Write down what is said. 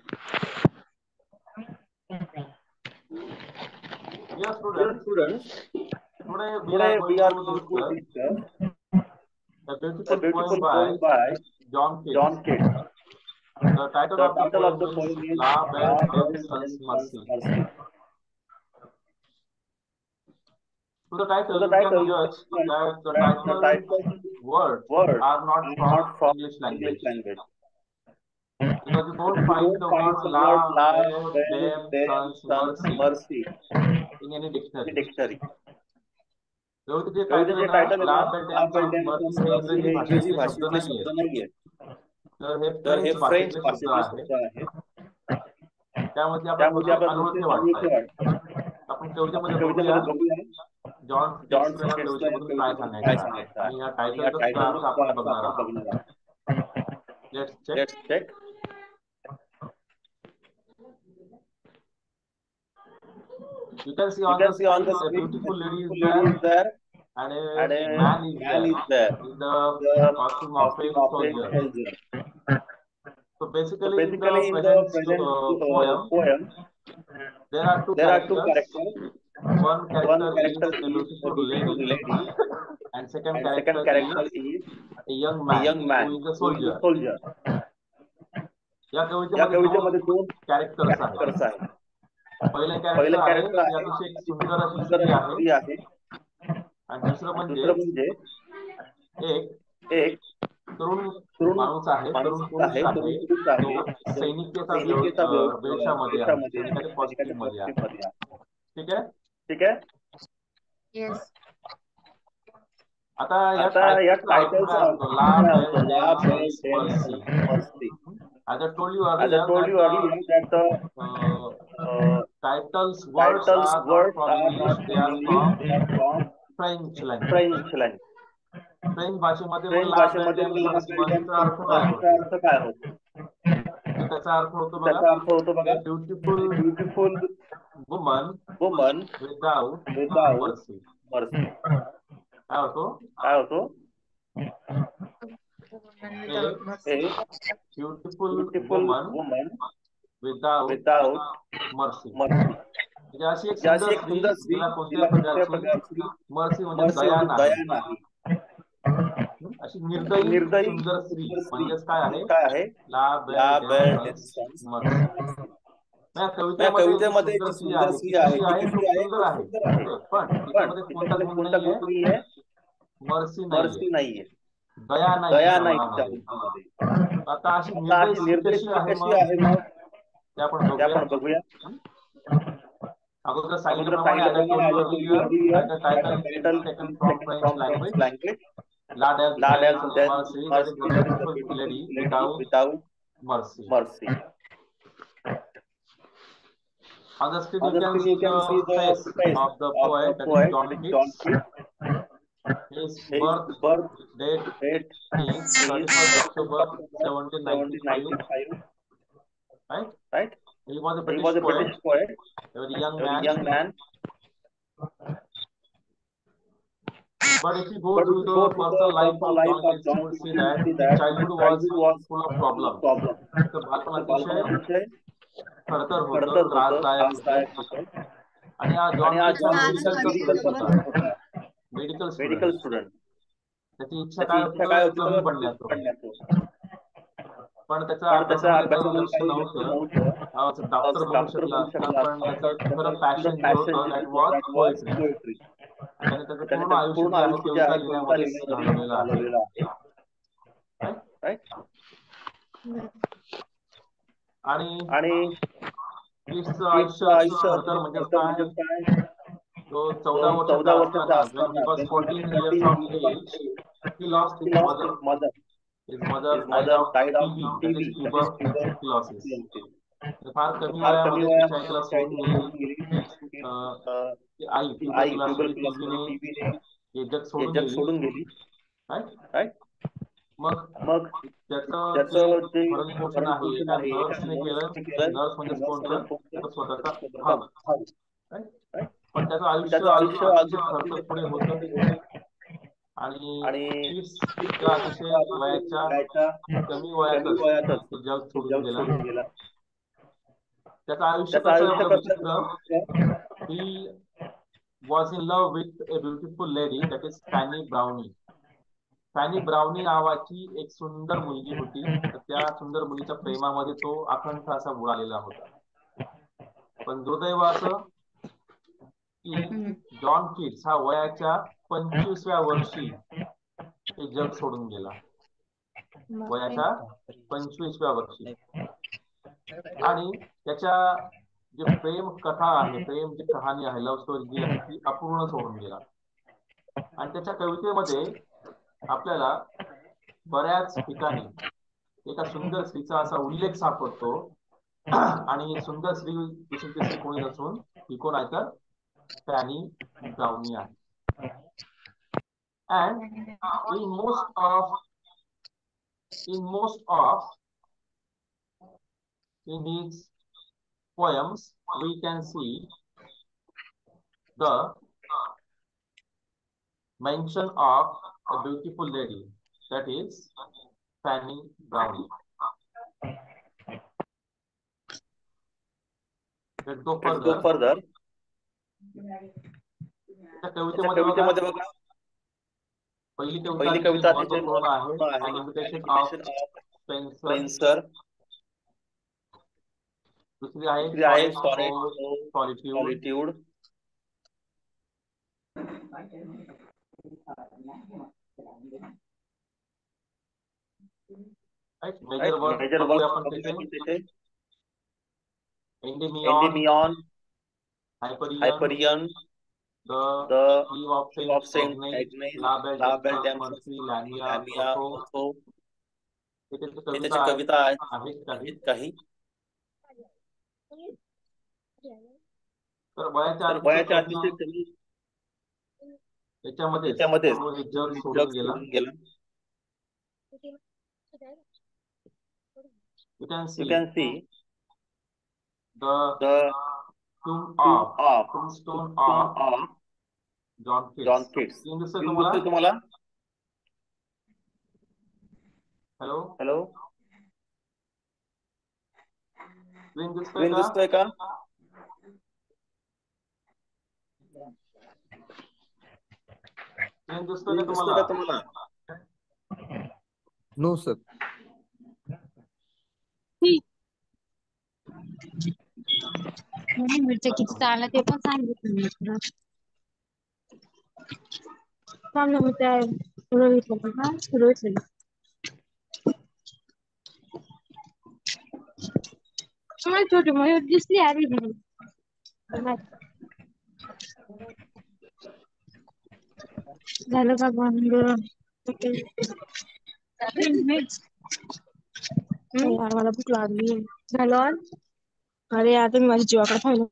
Dear Dear students, students, today we are today going we are to going to discuss discuss a a beautiful poem beautiful by poem by John Keats. John Keats. The title The of the title of poem the is poem is La Belle La Belle Redemption's Redemption's Mercy. Mercy. To the To title, the you can title, you judge can see that the that the title title words words are not are from not from English English language. language. Because you don't You find don't the find word the word La La Belle Belle Redemption's Redemption's Mercy Mercy in any in dictionary. dictionary. तेव्हा जे तेव्हा title आहे जे ना, title आहे ला ना, bell ला बेल डेम्सन्स डेम्सन्स मर्सी हे मर्सी इंग्रजी हे इंग्रजी भाषेतले शब्द भाषेतले नाहीये. शब्द नाहीये. तर हे तर हे फ्रेंच फ्रेंच भाषेतले शब्द भाषेतले आहेत. शब्द आहेत. त्यामध्ये आपल्याला त्यामध्ये थोडेसे आपल्याला अनोळखी थोडेसे अनोळखी वाटतात. वाटतात. आपण आपण कवितेमध्ये बघूया कवितेमध्ये बघूया जॉन जॉन केट्सला या केट्सला या कवितेमधून काय कवितेमधून काय सांगायचं आहे सांगायचं आणि या आहे आणि या टायटलचा सुद्धा अर्थ टायटलचा आपण अर्थ बघणार आपण आहोत. बघणार आहोत. Let's check. Let's check. You can see You on can the see on screen the a screen a beautiful lady is beautiful lady there is there and and a a man is man there is there in the the costume of a costume of a soldier. soldier. So So basically in the basically in the present present poem, poem, there are two there are two characters. characters. One One character character is a is a beautiful beautiful lady lady and second and character second character is is a young a man young who man is a who is a soldier. soldier. या या कवितेमध्ये दोन कवितेमध्ये दोन characters आहेत. Characters आहेत. पहिलं पहिलं कॅरेक्टर आहे कॅरेक्टर ती आहे अतिशय ती सुंदर अशी सुंदर स्त्री अशी आहे स्त्री आहे आणि दुसरं आणि म्हणजे दुसरं म्हणजे एक एक तरुण तरुण माणूस आहे, तरुण माणूस पुरुष आहे, तरुण आहे पुरुष जो आहे जो सैनिकेचा सैनिकेचा वेशामध्ये आहे, वेशामध्ये आहे, सैनिकाच्या सैनिकाच्या कॉस्ट्युम मध्ये कॉस्ट्युम आहे. मध्ये आहे. ठीक आहे. ठीक आहे. Yes. आता या आता या टायटलचा अर्थ टायटलचा काय अर्थ असतो? ला काय बेल असतो? ला बेल डेम्सन्स मर्सी. डेम्सन्स मर्सी. As I told you As I earlier told that you earlier that the titles words titles are not words from are English, not they from are English, from they are from French language. French language. French भाषेमध्ये मग French ला bell भाषेमध्ये मग ला डेम्सन्स bell मर्सीचा अर्थ काय डेम्सन्सचा होतो? अर्थ काय होतो? तर त्याचा अर्थ होतो बघा, त्याचा अर्थ होतो बघा, a beautiful beautiful woman woman without without mercy. Mercy. काय होतो? काय होतो? Woman एक without mercy. Beautiful beautiful woman woman without without mercy. Mercy. म्हणजे अशी एक म्हणजे अशी सुंदर एक स्त्री सुंदर स्त्री जिला कोणत्याही जिला कुठल्या प्रकारची प्रकारची मर्सी म्हणजे मर्सी दया म्हणजे नाही. दया नाही. अशी निर्दयी निर्दयी सुंदर स्त्री सुंदर स्त्री म्हणजेच काय म्हणजे आहे? काय आहे? ला ला बेल बेल डेम्सन्स डेम्सन्स मर्सी. मर्सी. या या कवितेमध्ये जी कवितेमध्ये सुंदर जी स्त्री सुंदर आहे ती स्त्री आहे कशी ती आहे? कशी खूप आहे? सुंदर खूप आहे. सुंदर आहे. ओके, पण पण तिच्यामध्ये कोणता तिच्यामध्ये गुण कोणता नाहीये? गुण नाहीये? मर्सी नाहीये, मर्सी नाहीये, दया नाही दया तिच्या नाही तिच्या मनामध्ये. बुद्धीमध्ये. आता अशी आता निर्दयी अशी स्त्री निर्दयी कशी स्त्री आहे कशी मग? आहे मग? ते आपण ते बघूया. आपण बघूया. अगोदर अगोदर सांगितल्याप्रमाणे as I सांगितल्याप्रमाणे told you as I told you earlier earlier that the that the title is title taken is from taken French from French language. language. La Belle La Belle Mercy, that is the Mercy, beautiful that is the lady beautiful lady without without mercy. mercy. On the screen On you the can screen see you can the see the face face of the of the poet, that is poet, John that is John Keats. Keats. His His birth birth date date is is 31st October 31st October 1795, 1795, right? right? He was a He British was a poet, British poet, a very young a very man. young man. But if you go But if through you the go through the personal life personal of life John of Keats, you John will Keats, see you will that see his that his childhood was childhood was full of full of problems. problems. त्याचं बालपण त्याचं बालपण अतिशय अतिशय खडतर होतं, खडतर होतं, त्रासदायक होतं. त्रासदायक होतं. आणि हा आणि जॉन आज किट्स हा जॉन किट्स मेडिकलचा मेडिकलचा स्टुडंट होता, स्टुडंट होता, मेडिकल मेडिकल स्टुडंट. स्टुडंट. त्याची इच्छा त्याची काय होती? इच्छा काय तर होती? कवी तर कवी बनण्याचं. बनण्याचं. पण त्याच्या पण त्याच्या अभ्यासामध्ये काही अभ्यासामध्ये लक्ष काही लक्ष नव्हतं. नव्हतं. डॉक्टर बनू डॉक्टर शकला बनू असता, शकला पण असता, त्याचं पण खरं त्याचं पॅशन जे पॅशन होतं जे दॅट होतं was that was poetry. Poetry. त्याने त्याचं त्याने पूर्ण त्याचं आयुष्य पूर्ण जे आहे आयुष्य जे कविता आहे कविता लिहिण्यामध्येच लिहिण्यामध्ये घालवलेलं आहे. घालवलेलं आहे. Right? राईट? आणि आणि किट्सचं किट्सचं आयुष्य अतिशय आयुष्य खडतर अतिशय म्हणजे खडतर म्हणजे काय? काय? तो तो 14 14 वर्षाचा वर्षाचा असताना when he असताना was when he was 14 years 14 of years of age, age, he lost he his lost mother. his mother. His mother His died mother of died of TB, that is TB, that is tuberculosis. tuberculosis. फार कमी फार कमी वयामध्ये तिच्या वयामध्ये आईला तिच्या सोडून आईला गेली. सोडून गेली. ती आई ती आई ट्युबरक्युलॉसिसने ट्युबरक्युलोसिसने टीबीने हे जग हे सोडून जग गेली. सोडून गेली. Right? राईट? मग मग त्याचं जे त्याचं जे भरण पोषण भरण आहे पोषण एका आहे एका नर्सने केलं. नर्सने केलं. नर्स म्हणजे नर्स म्हणजे कोणतं? त्याचा स्वतःचा स्वतःचा भाऊ. भाऊ. Right? राईट? पण त्याचं पण आयुष्य त्याचं अजून आयुष्य अतिशय अजून खडतर अतिशय पुढे खडतर होतं. पुढे होतं. आणि आणि किट्सच्या अतिशय अतिशय वयाच्या वयाच्या कमी कमी वयातच वयातच तो जग तो सोडून जग गेला. सोडून गेला. त्याचं आयुष्य त्याचं कसं आयुष्य एवढं कसं विचित्र. He was in love with A beautiful lady that is funny brownie. Funny brownie नावाची एक सुंदर मुलगी होती. तर त्या सुंदर मुलीच्या प्रेमामध्ये तो अखंड असा बुडालेला होता. पण दुर्दैव असं की जॉन किट्स हा वयाच्या 25व्या वर्षी हे जग सोडून गेला. वयाच्या 25व्या वर्षी. आणि त्याच्या जे प्रेम कथा आहे, प्रेम जी कहाणी आहे, लव्ह स्टोरी जी आहे ती अपूर्ण सोडून गेला. आणि त्याच्या कवितेमध्ये आपल्याला बऱ्याच ठिकाणी एका सुंदर स्त्रीचा असा उल्लेख सापडतो. आणि सुंदर स्त्री दुसरी तिसरी कोणी नसून ही कोण आहे तर फॅनी ब्राउनी आहे. And in most of in his poems we can see the mention of a beautiful lady, that is Fanny Browning. Let's go further. त्या त्याच्या कवितेमध्ये बघा, कवितेमध्ये बघा पहिली कविता पहिली अतिशय कविता अतिशय महत्वपूर्ण आहे, महत्त्वपूर्ण An आहे, Invitation of invitation of Spencer. Spencer. दुसरी आहे दुसरी आहे Sonnet sonnet for Solitude. Solitude. Right? Major work major बघूया वर्क आपण बघूया आपण त्याचे. त्याचे. Endymion, Endymion, Hyperion, Hyperion, The the Eve of Eve Saint of Saint Agnes, Agnes, La Belle La Belle Dame Dames, Mercy, Lamia, Lamia, Otho. Otho. हे त्याच्या हे कविता त्याची कविता आहेत आहेत काही. काही. तर वयाच्या तर अतिशय वयाच्या अतिशय कमी कमी त्याच्यामध्येच त्याच्यामध्येच तो हे जग जग सोडून गेला. सोडून गेला. You can you see can see the the tombstone tomb of of John John Keats. Keats. Screen दिसतोय दिसतोय तुम्हाला? तुम्हाला? हॅलो, हॅलो, स्क्रीन दिसतोय स्क्रीन का? दिसतोय का? स्क्रीन दिसतोय स्क्रीन का दिसतोय तुम्हाला? का तुम्हाला? No sir. मिरच्या किती चालला ते पण सांगितलं मी तुला. थांब ना, मी त्या रोहितला हा रोहितला मला छोटी मयूर दिसली आली म्हणून. झालं का बंद? यार मला भूक लागली. झालं? अरे आता मी माझ्या जीवाकडे पाहिलं.